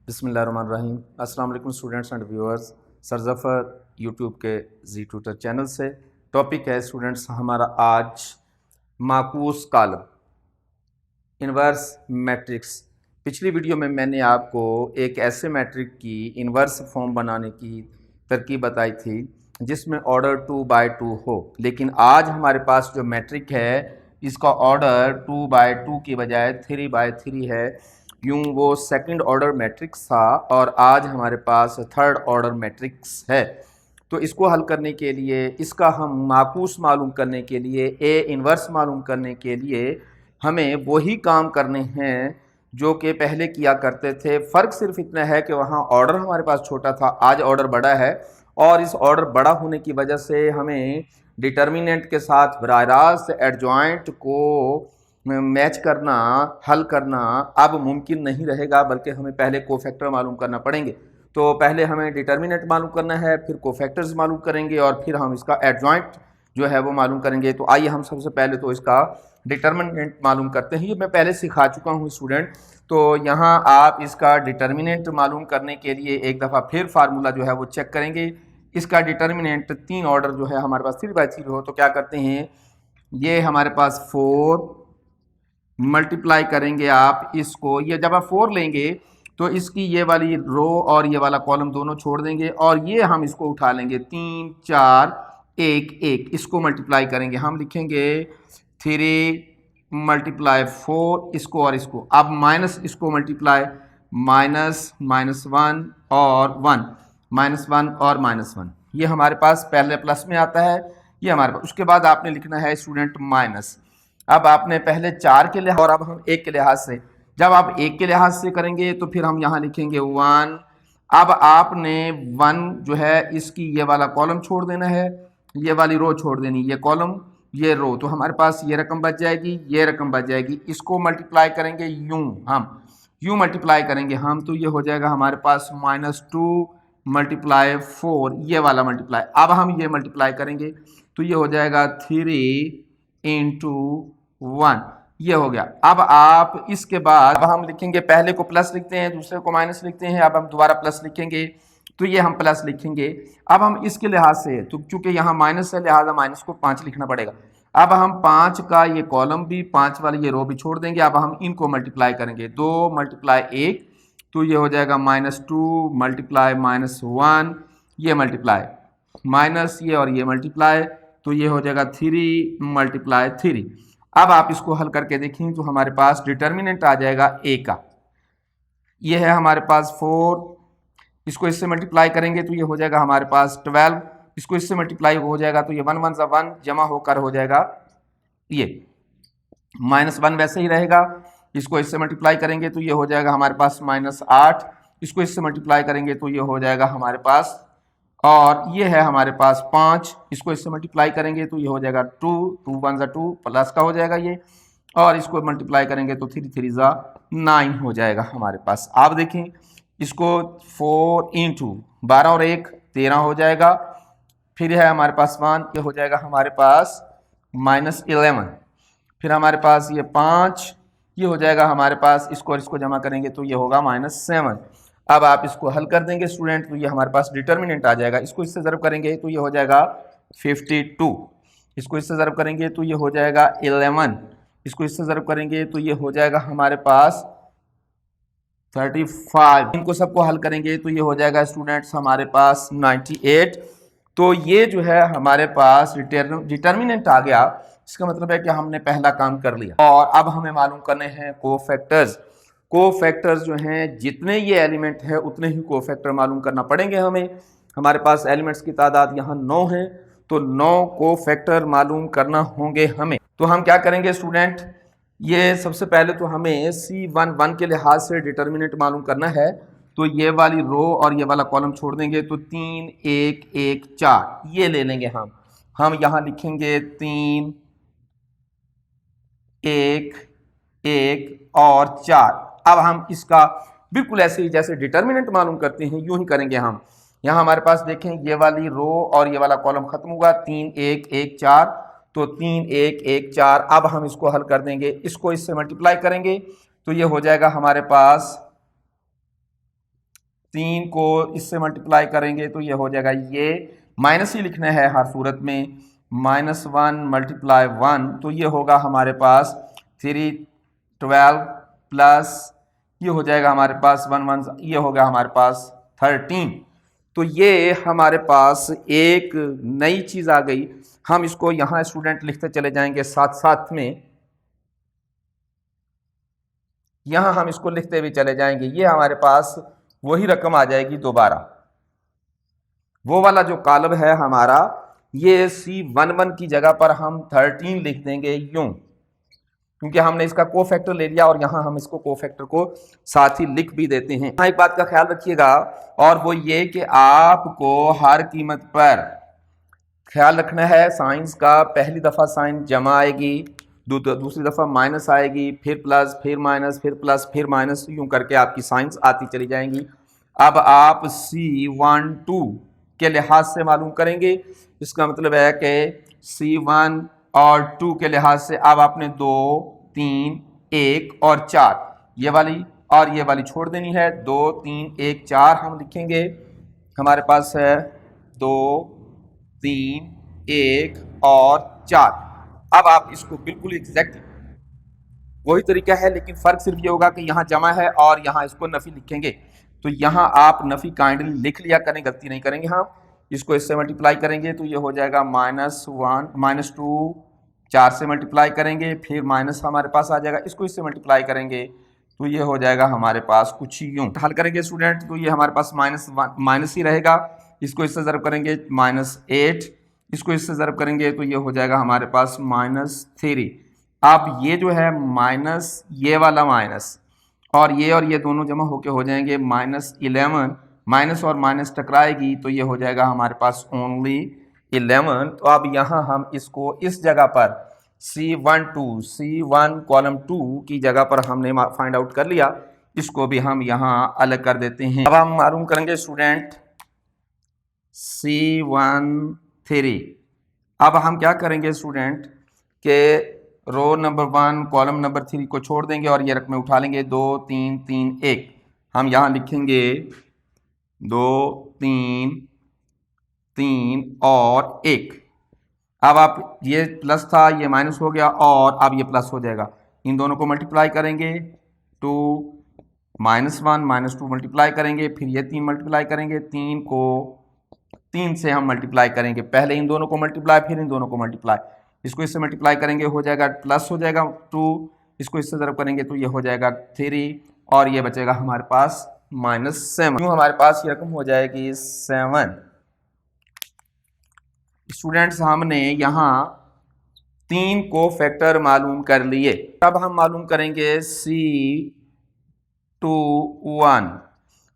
बिस्मिल्लाहिर्रहमानिर्रहीम। अस्सलाम वालेकुम students and viewers. Sir Zafar YouTube के जी ट्यूटर चैनल से। टॉपिक है स्टूडेंट्स हमारा आज माकूस कॉलम इन्वर्स मैट्रिक्स। पिछली वीडियो में मैंने आपको एक ऐसे मैट्रिक की इन्वर्स फॉर्म बनाने की तरकीब बताई थी जिसमें ऑर्डर 2/2 हो, लेकिन आज हमारे पास जो मैट्रिक है इसका ऑर्डर 2/2 की बजाय 3/3 है। यूँ वो सेकंड ऑर्डर मैट्रिक्स था और आज हमारे पास थर्ड ऑर्डर मैट्रिक्स है। तो इसको हल करने के लिए, इसका हम माकूस मालूम करने के लिए, ए इन्वर्स मालूम करने के लिए हमें वही काम करने हैं जो कि पहले किया करते थे। फ़र्क सिर्फ इतना है कि वहाँ ऑर्डर हमारे पास छोटा था, आज ऑर्डर बड़ा है और इस ऑर्डर बड़ा होने की वजह से हमें डिटर्मिनेंट के साथ बराह रास्त एडजॉइंट को मैच करना, हल करना अब मुमकिन नहीं रहेगा, बल्कि हमें पहले कोफैक्टर मालूम करना पड़ेंगे। तो पहले हमें डिटर्मिनेंट मालूम करना है, फिर कोफैक्टर्स मालूम करेंगे और फिर हम इसका एडजॉइंट जो है वो मालूम करेंगे। तो आइए हम सबसे पहले तो इसका डिटर्मिनेंट मालूम करते हैं। ये मैं पहले सिखा चुका हूँ स्टूडेंट। तो यहाँ आप इसका डिटर्मिनेंट मालूम करने के लिए एक दफ़ा फिर फार्मूला जो है वो चेक करेंगे। इसका डिटर्मिनेंट 3 ऑर्डर जो है हमारे पास 3/3 हो, तो क्या करते हैं, ये हमारे पास 4 मल्टीप्लाई करेंगे आप इसको। ये जब आप 4 लेंगे तो इसकी ये वाली रो और ये वाला कॉलम दोनों छोड़ देंगे और ये हम इसको उठा लेंगे 3 4 1 1, इसको मल्टीप्लाई करेंगे। हम लिखेंगे 3 मल्टीप्लाई 4 इसको और इसको। अब माइनस इसको मल्टीप्लाई -(-1) और 1, -1 और -1, ये हमारे पास पहले प्लस में आता है, ये हमारे पास। उसके बाद आपने लिखना है स्टूडेंट माइनस। अब आपने पहले 4 के लिहाज और अब हम 1 के लिहाज से, जब आप 1 के लिहाज से करेंगे तो फिर हम यहाँ लिखेंगे 1। अब आपने 1 जो है इसकी ये वाला कॉलम छोड़ देना है, ये वाली रो छोड़ देनी, ये कॉलम ये रो, तो हमारे पास ये रकम बच जाएगी, ये रकम बच जाएगी। इसको मल्टीप्लाई करेंगे यूँ मल्टीप्लाई करेंगे हम, तो ये हो जाएगा हमारे पास -2 मल्टीप्लाई 4, ये वाला मल्टीप्लाई। अब हम ये मल्टीप्लाई करेंगे तो ये हो जाएगा 3 इंटू 1, ये हो गया। अब आप इसके बाद अब हम लिखेंगे, पहले को प्लस लिखते हैं, दूसरे को माइनस लिखते हैं, अब हम दोबारा प्लस लिखेंगे तो ये हम प्लस लिखेंगे। अब हम इसके लिहाज से, तो चूंकि यहाँ माइनस है लिहाजा माइनस को 5 लिखना पड़ेगा। अब हम 5 का ये कॉलम भी, 5 वाली ये रो भी छोड़ देंगे। अब हम इनको मल्टीप्लाई करेंगे, 2 मल्टीप्लाई 1, तो ये हो जाएगा -2 मल्टीप्लाई -1, ये मल्टीप्लाई माइनस ये और ये मल्टीप्लाई, तो ये हो जाएगा 3 मल्टीप्लाई 3। अब आप इसको हल करके देखें तो हमारे पास डिटर्मिनेंट आ जाएगा ए का, ये है हमारे पास 4, इसको इससे मल्टीप्लाई करेंगे तो ये हो जाएगा हमारे पास 12, इसको इससे मल्टीप्लाई हो जाएगा तो ये 1 1 1 जमा होकर हो जाएगा ये -1 वैसे ही रहेगा। इसको इससे मल्टीप्लाई करेंगे तो ये हो जाएगा हमारे पास -8, इसको इससे मल्टीप्लाई करेंगे तो ये हो जाएगा हमारे पास, और ये है हमारे पास 5, इसको इससे मल्टीप्लाई करेंगे तो ये हो जाएगा 2 2 1 2 प्लस का हो जाएगा ये, और इसको मल्टीप्लाई करेंगे तो 3 3 9 हो जाएगा हमारे पास। आप देखें इसको 4 इंटू 12 और 1 13 हो जाएगा, फिर है हमारे पास 1, ये हो जाएगा हमारे पास -11, फिर हमारे पास ये 5, ये हो जाएगा हमारे पास, इसको और इसको जमा करेंगे तो ये होगा -7। अब आप इसको हल कर देंगे स्टूडेंट तो ये हमारे पास डिटर्मिनेंट आ जाएगा। इसको इससे ज़रब करेंगे तो ये हो जाएगा 52, इसको इससे ज़रब करेंगे तो ये हो जाएगा 11, इसको इससे ज़रब करेंगे तो ये हो जाएगा हमारे पास 35। इनको सबको हल करेंगे तो ये हो जाएगा स्टूडेंट्स हमारे पास 98। तो ये जो है हमारे पास डिटर्मिनेंट आ गया। इसका मतलब है कि हमने पहला काम कर लिया और अब हमें मालूम करने हैं कोफैक्टर्स। कोफैक्टर्स जो हैं, जितने ये एलिमेंट है उतने ही कोफैक्टर मालूम करना पड़ेंगे हमें। हमारे पास एलिमेंट्स की तादाद यहाँ 9 है, तो 9 कोफैक्टर मालूम करना होंगे हमें। तो हम क्या करेंगे स्टूडेंट, ये सबसे पहले तो हमें C11 के लिहाज से डिटर्मिनेंट मालूम करना है, तो ये वाली रो और ये वाला कॉलम छोड़ देंगे तो 3 1 1 4 ये ले लेंगे हम यहाँ लिखेंगे 3 1 1 और 4। अब हम इसका बिल्कुल ऐसे ही जैसे डिटर्मिनेंट मालूम करते हैं यूं ही करेंगे हम। यहाँ हमारे पास देखें ये वाली रो और ये वाला कॉलम खत्म होगा, 3 1 1 4, तो 3 1 1 4। अब हम इसको हल कर देंगे, इसको इससे मल्टीप्लाई करेंगे तो ये हो जाएगा हमारे पास 3 को इससे मल्टीप्लाई करेंगे तो ये हो जाएगा, ये माइनस ही लिखना है हर सूरत में, -1 मल्टीप्लाई 1 तो ये होगा हमारे पास 3 12 प्लस ये हो जाएगा हमारे पास 1 1 ये होगा हमारे पास 13। तो ये हमारे पास एक नई चीज आ गई। हम इसको यहां स्टूडेंट लिखते चले जाएंगे साथ साथ में, यहां हम इसको लिखते हुए चले जाएंगे। ये हमारे पास वही रकम आ जाएगी दोबारा, वो वाला जो कॉलम है हमारा, ये C11 की जगह पर हम 13 लिख देंगे यूं, क्योंकि हमने इसका कोफैक्टर ले लिया और यहां हम इसको कोफैक्टर को साथ ही लिख भी देते हैं। एक बात का ख्याल रखिएगा, और वो ये कि आपको हर कीमत पर ख्याल रखना है साइंस का, पहली दफा साइन जमा आएगी, दूसरी दफा माइनस आएगी, फिर प्लस, फिर माइनस, फिर प्लस, फिर माइनस, यूं करके आपकी साइंस आती चली जाएंगी। अब आप C12 के लिहाज से मालूम करेंगे, इसका मतलब है कि C1 और 2 के लिहाज से अब आपने 2 3 1 और 4 ये वाली और ये वाली छोड़ देनी है। 2 3 1 4 हम लिखेंगे, हमारे पास है 2 3 1 और 4। अब आप इसको बिल्कुल एग्जैक्ट वही तरीका है, लेकिन फर्क सिर्फ ये होगा कि यहाँ जमा है और यहाँ इसको नफी लिखेंगे। तो यहाँ आप नफी काइंडली लिख लिया करें, गलती नहीं करेंगे। हाँ, इसको इससे मल्टीप्लाई करेंगे तो ये हो जाएगा -1 -2, 4 से मल्टीप्लाई करेंगे, फिर माइनस हमारे पास आ जाएगा, इसको इससे मल्टीप्लाई करेंगे तो ये हो जाएगा हमारे पास कुछ यूं। हल करेंगे स्टूडेंट तो ये हमारे पास माइनस ही रहेगा, इसको इससे ज़रब करेंगे -8, इसको इससे ज़रब करेंगे तो ये हो जाएगा हमारे पास -3। अब ये जो है माइनस, ये वाला माइनस और ये दोनों जमा होके हो जाएंगे -11, माइनस और माइनस टकराएगी तो ये हो जाएगा हमारे पास ओनली 11। तो अब यहाँ हम इसको इस जगह पर C1 कॉलम 2 की जगह पर हमने फाइंड आउट कर लिया, इसको भी हम यहाँ अलग कर देते हैं। अब हम मालूम करेंगे स्टूडेंट C13। अब हम क्या करेंगे स्टूडेंट के रो नंबर 1 कॉलम नंबर 3 को छोड़ देंगे और ये रकमें उठा लेंगे, 2 3 3 1। हम यहाँ लिखेंगे 2 3 3 और 1। अब आप ये प्लस था, ये माइनस हो गया और अब ये प्लस हो जाएगा। इन दोनों को मल्टीप्लाई करेंगे, 2 -1 -2 मल्टीप्लाई करेंगे, फिर ये 3 मल्टीप्लाई करेंगे, 3 को 3 से हम मल्टीप्लाई करेंगे, पहले इन दोनों को मल्टीप्लाई फिर इन दोनों को मल्टीप्लाई, इसको इससे मल्टीप्लाई करेंगे हो जाएगा प्लस हो जाएगा 2, इसको इससे ज़रब करेंगे तो ये हो जाएगा 3 और ये बचेगा हमारे पास -7। क्यों हमारे पास ये रकम हो जाएगी 7। स्टूडेंट्स हमने यहाँ 3 को फैक्टर मालूम कर लिए। अब हम मालूम करेंगे C21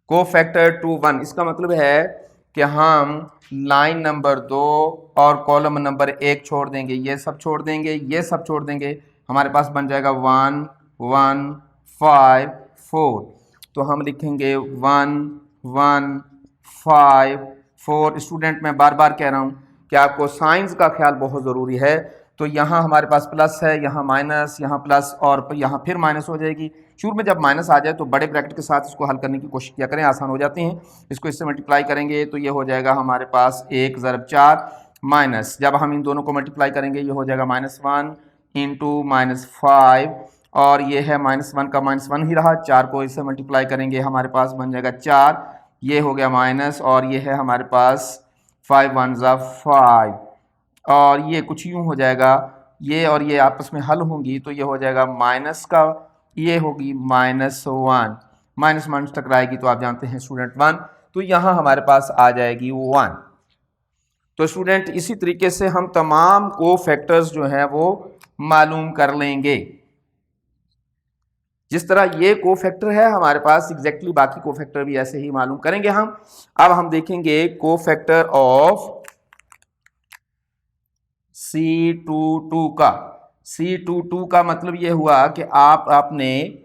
को फैक्टर 21। इसका मतलब है कि हम लाइन नंबर 2 और कॉलम नंबर 1 छोड़ देंगे, ये सब छोड़ देंगे, ये सब छोड़ देंगे, हमारे पास बन जाएगा 1 1 5 4। तो हम लिखेंगे 1 1 5 4। स्टूडेंट मैं बार बार कह रहा हूँ कि आपको साइंस का ख्याल बहुत ज़रूरी है। तो यहाँ हमारे पास प्लस है, यहाँ माइनस, यहाँ प्लस और यहाँ फिर माइनस हो जाएगी। शुरू में जब माइनस आ जाए तो बड़े ब्रैकेट के साथ इसको हल करने की कोशिश किया करें, आसान हो जाती हैं। इसको इससे मल्टीप्लाई करेंगे तो ये हो जाएगा हमारे पास 1 ज़रब 4 माइनस, जब हम इन दोनों को मल्टीप्लाई करेंगे ये हो जाएगा -1 इंटू -5 और ये है -1 का -1 ही रहा, 4 को इससे मल्टीप्लाई करेंगे हमारे पास बन जाएगा 4, ये हो गया माइनस और ये है हमारे पास 5 1 ज़ा 5 और ये कुछ यूँ हो जाएगा, ये और ये आपस में हल होंगी तो ये हो जाएगा माइनस का, ये होगी -1, माइनस माइनस टकराएगी तो आप जानते हैं स्टूडेंट 1, तो यहाँ हमारे पास आ जाएगी 1। तो स्टूडेंट इसी तरीके से हम तमाम को फैक्टर्स जो हैं वो मालूम कर लेंगे। जिस तरह ये को फैक्टर है हमारे पास, एग्जैक्टली बाकी को फैक्टर भी ऐसे ही मालूम करेंगे हम। अब हम देखेंगे को फैक्टर ऑफ C22 का। C22 का मतलब ये हुआ कि आपने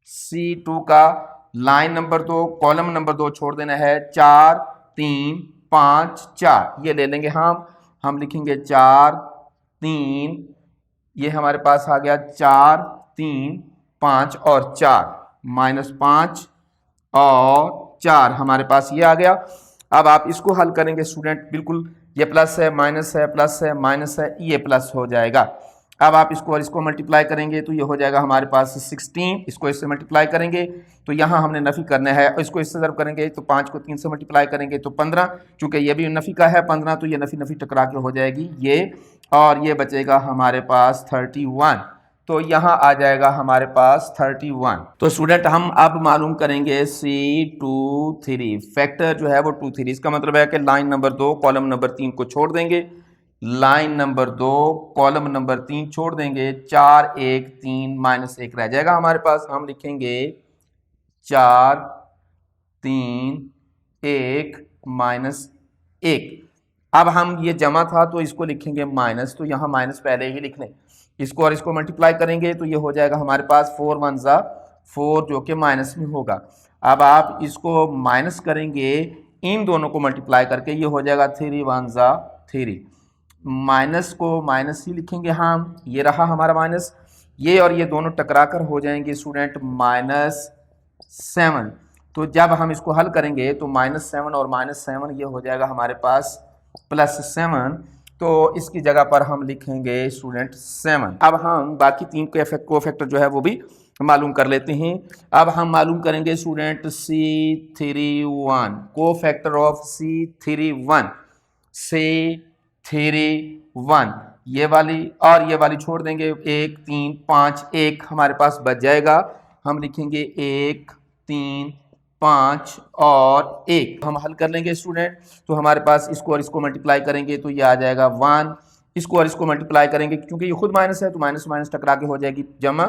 C2 का लाइन नंबर 2 कॉलम नंबर 2 छोड़ देना है, 4 3 5 4 ये ले लेंगे हम लिखेंगे 4 3, ये हमारे पास आ गया 4 3 5 और 4 -5 और 4 हमारे पास ये आ गया। अब आप इसको हल करेंगे स्टूडेंट, बिल्कुल ये प्लस है माइनस है प्लस है माइनस है, ये प्लस हो जाएगा। अब आप इसको और इसको मल्टीप्लाई करेंगे तो ये हो जाएगा हमारे पास 16, इसको इससे मल्टीप्लाई करेंगे तो यहाँ हमने नफी करना है, और इसको इससे ज़रब करेंगे तो 5 को 3 से मल्टीप्लाई करेंगे तो 15, चूंकि ये भी नफी का है 15 तो ये नफी नफी टकरा के हो जाएगी ये, और ये बचेगा हमारे पास 31, तो यहाँ आ जाएगा हमारे पास 31। तो स्टूडेंट हम अब मालूम करेंगे C23 फैक्टर जो है वो 23, इसका मतलब है कि लाइन नंबर 2 कॉलम नंबर 3 को छोड़ देंगे, लाइन नंबर 2 कॉलम नंबर 3 छोड़ देंगे, 4 1 3 -1 रह जाएगा हमारे पास। हम लिखेंगे 4 3 1 -1। अब हम ये जमा था तो इसको लिखेंगे माइनस, तो यहाँ माइनस पहले ही लिख लें, इसको और इसको मल्टीप्लाई करेंगे तो ये हो जाएगा हमारे पास 4 1 ज़ा 4 जो कि माइनस में होगा। अब आप इसको माइनस करेंगे इन दोनों को मल्टीप्लाई करके, ये हो जाएगा 3 1 ज़ा 3, माइनस को माइनस ही लिखेंगे हम, ये रहा हमारा माइनस, ये और ये दोनों टकरा कर हो जाएंगे स्टूडेंट -7। तो जब हम इसको हल करेंगे तो -7 और -7 ये हो जाएगा हमारे पास +7, तो इसकी जगह पर हम लिखेंगे स्टूडेंट 7। अब हम बाकी 3 को फैक्टर जो है वो भी मालूम कर लेते हैं। अब हम मालूम करेंगे स्टूडेंट C31 को फैक्टर ऑफ C31, C31 ये वाली और ये वाली छोड़ देंगे, 1 3 5 1 हमारे पास बच जाएगा। हम लिखेंगे 1 3 5 और 1, हम हल कर लेंगे स्टूडेंट, तो हमारे पास इसको और इसको मल्टीप्लाई करेंगे तो ये आ जाएगा 1, इसको और इसको मल्टीप्लाई करेंगे क्योंकि ये खुद माइनस है तो माइनस माइनस टकरा के हो जाएगी जमा,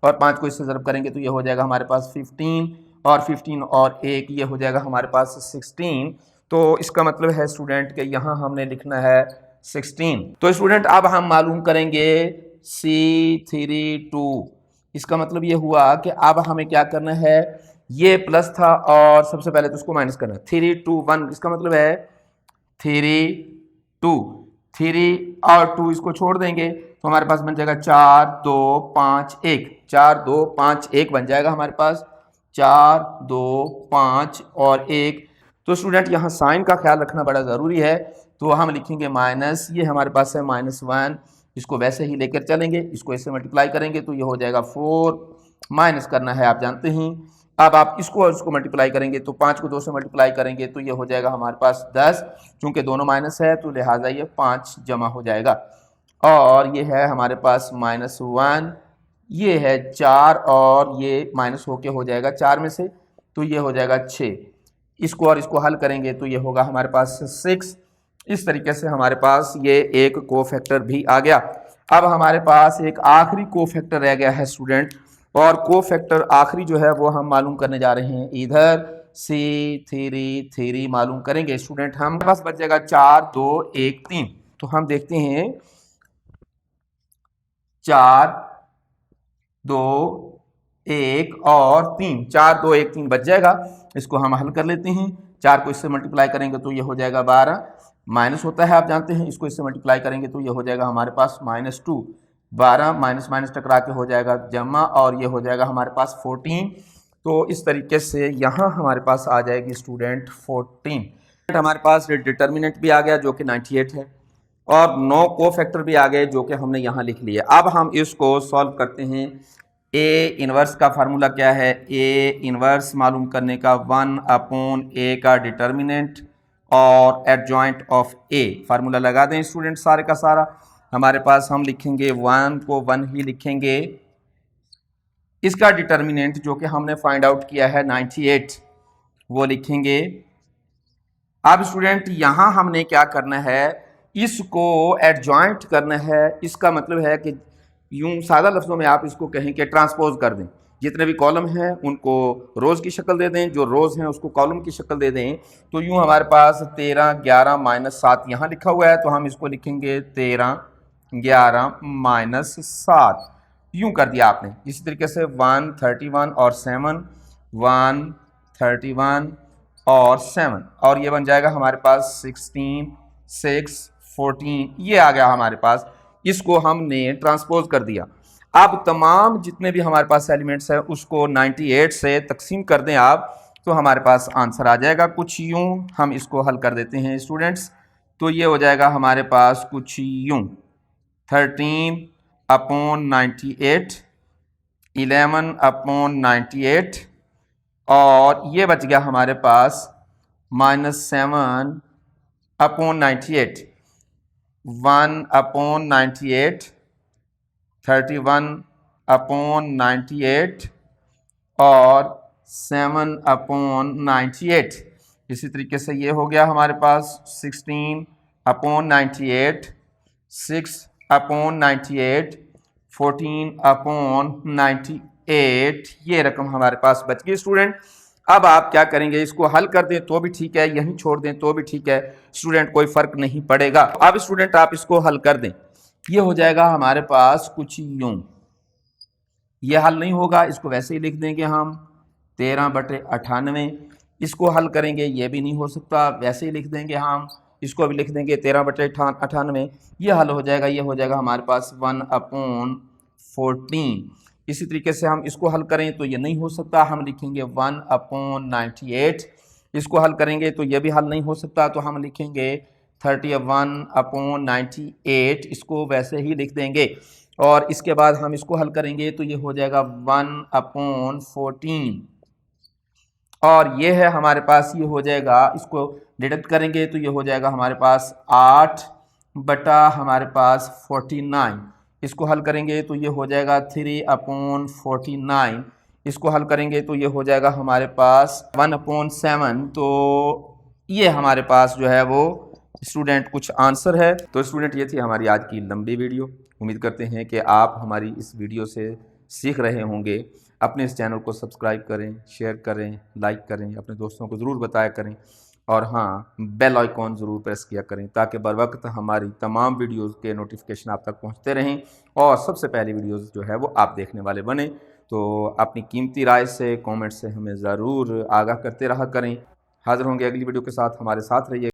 और 5 को इससे ज़रब करेंगे तो ये हो जाएगा हमारे पास 15, और 15 और 1 ये हो जाएगा हमारे पास 16। तो इसका मतलब है स्टूडेंट कि यहाँ हमने लिखना है 16। तो स्टूडेंट अब हम मालूम करेंगे C32, इसका मतलब ये हुआ कि अब हमें क्या करना है, ये प्लस था और सबसे पहले तो उसको माइनस करना है, 3 2 1, इसका मतलब है 3 2, 3 और 2 इसको छोड़ देंगे तो हमारे पास बन जाएगा 4 2 5 1, 4 2 5 1 बन जाएगा हमारे पास, 4 2 5 और 1। तो स्टूडेंट यहाँ साइन का ख्याल रखना बड़ा ज़रूरी है, तो हम लिखेंगे माइनस, ये हमारे पास है -1, इसको वैसे ही लेकर चलेंगे, इसको इससे मल्टीप्लाई करेंगे तो ये हो जाएगा 4, माइनस करना है आप जानते हैं। अब आप इसको और इसको मल्टीप्लाई करेंगे तो 5 को 2 से मल्टीप्लाई करेंगे तो ये हो जाएगा हमारे पास 10, चूंकि दोनों माइनस है तो लिहाजा ये 5 जमा हो जाएगा, और ये है हमारे पास -1, ये है 4 और ये माइनस होके हो जाएगा 4 में से तो ये हो जाएगा 6, इसको और इसको हल करेंगे तो ये होगा हमारे पास 6। इस तरीके से हमारे पास ये एक कोफैक्टर भी आ गया। अब हमारे पास एक आखिरी कोफैक्टर रह गया है स्टूडेंट, और कोफैक्टर आखिरी जो है वो हम मालूम करने जा रहे हैं, इधर C33 मालूम करेंगे स्टूडेंट। हम पास बच जाएगा 4 2 1 3, तो हम देखते हैं 4 2 1 और 3, 4 2 1 3 बच जाएगा, इसको हम हल कर लेते हैं। 4 को इससे मल्टीप्लाई करेंगे तो ये हो जाएगा 12, माइनस होता है आप जानते हैं, इसको इससे मल्टीप्लाई करेंगे तो ये हो जाएगा हमारे पास -2, 12 माइनस माइनस टकरा के हो जाएगा जमा, और ये हो जाएगा हमारे पास 14। तो इस तरीके से यहाँ हमारे पास आ जाएगी स्टूडेंट 14। हमारे पास डिटर्मिनेंट भी आ गया जो कि 98 है, और 9 कोफैक्टर भी आ गए जो कि हमने यहाँ लिख लिए। अब हम इसको सॉल्व करते हैं। ए इनवर्स का फार्मूला क्या है, ए इनवर्स मालूम करने का 1/a का डिटर्मिनेंट और एडजॉइंट ऑफ ए, फार्मूला लगा दें स्टूडेंट सारे का सारा। हमारे पास हम लिखेंगे 1 को 1 ही लिखेंगे, इसका डिटर्मिनेंट जो कि हमने फाइंड आउट किया है 98 वो लिखेंगे। अब स्टूडेंट यहाँ हमने क्या करना है, इसको एडजॉइंट करना है, इसका मतलब है कि यूं सादा लफ्ज़ों में आप इसको कहें कि ट्रांसपोज कर दें, जितने भी कॉलम हैं उनको रोज़ की शक्ल दे दें, जो रोज़ हैं उसको कॉलम की शक्ल दे दें। तो यूं हमारे पास 13 11 -7 यहाँ लिखा हुआ है, तो हम इसको लिखेंगे 13 11 -7, यूं कर दिया आपने। इसी तरीके से 1 31 और 7, 1 31 और 7, और ये बन जाएगा हमारे पास 16 6 14, ये आ गया हमारे पास, इसको हमने ट्रांसपोज कर दिया। अब तमाम जितने भी हमारे पास एलिमेंट्स हैं उसको 98 से तकसीम कर दें आप, तो हमारे पास आंसर आ जाएगा कुछ यूं। हम इसको हल कर देते हैं स्टूडेंट्स। तो ये हो जाएगा हमारे पास कुछ यूं 13/98, 11/98 और ये बच गया हमारे पास -7/98, 1/98, 31/98 और 7/98। इसी तरीके से ये हो गया हमारे पास 16/98, 6/98, 14/98। ये रकम हमारे पास बच गई स्टूडेंट। अब आप क्या करेंगे, इसको हल कर दें तो भी ठीक है, यहीं छोड़ दें तो भी ठीक है स्टूडेंट, कोई फर्क नहीं पड़ेगा। अब स्टूडेंट आप इसको हल कर दें, ये हो जाएगा हमारे पास कुछ यूं। ये हल नहीं होगा, इसको वैसे ही लिख देंगे हम 13/98। इसको हल करेंगे, ये भी नहीं हो सकता, वैसे ही लिख देंगे हम, इसको भी लिख देंगे 13/98। ये हल हो जाएगा, ये हो जाएगा हमारे पास 1/14। इसी तरीके से हम इसको हल करें तो ये नहीं हो सकता, हम लिखेंगे 1/98। इसको हल करेंगे तो ये भी हल नहीं हो सकता, तो हम लिखेंगे 31/98। इसको वैसे ही लिख देंगे और इसके बाद हम इसको हल करेंगे तो ये हो जाएगा 1/14 और ये है हमारे पास, ये हो जाएगा, इसको डिडक्ट करेंगे तो ये हो जाएगा हमारे पास 8/49। इसको हल करेंगे तो ये हो जाएगा 3/49। इसको हल करेंगे तो ये हो जाएगा हमारे पास 1/7। तो ये हमारे पास जो है वो स्टूडेंट कुछ आंसर है। तो स्टूडेंट ये थी हमारी आज की लंबी वीडियो। उम्मीद करते हैं कि आप हमारी इस वीडियो से सीख रहे होंगे। अपने इस चैनल को सब्सक्राइब करें, शेयर करें, लाइक करें, अपने दोस्तों को ज़रूर बताया करें और हाँ, बेल आइकॉन ज़रूर प्रेस किया करें ताकि बर वक्त हमारी तमाम वीडियोज़ के नोटिफिकेशन आप तक पहुँचते रहें और सबसे पहली वीडियोज़ जो है वो आप देखने वाले बने। तो अपनी कीमती राय से, कॉमेंट से हमें ज़रूर आगाह करते रहा करें। हाज़िर होंगे अगली वीडियो के साथ, हमारे साथ रहिए।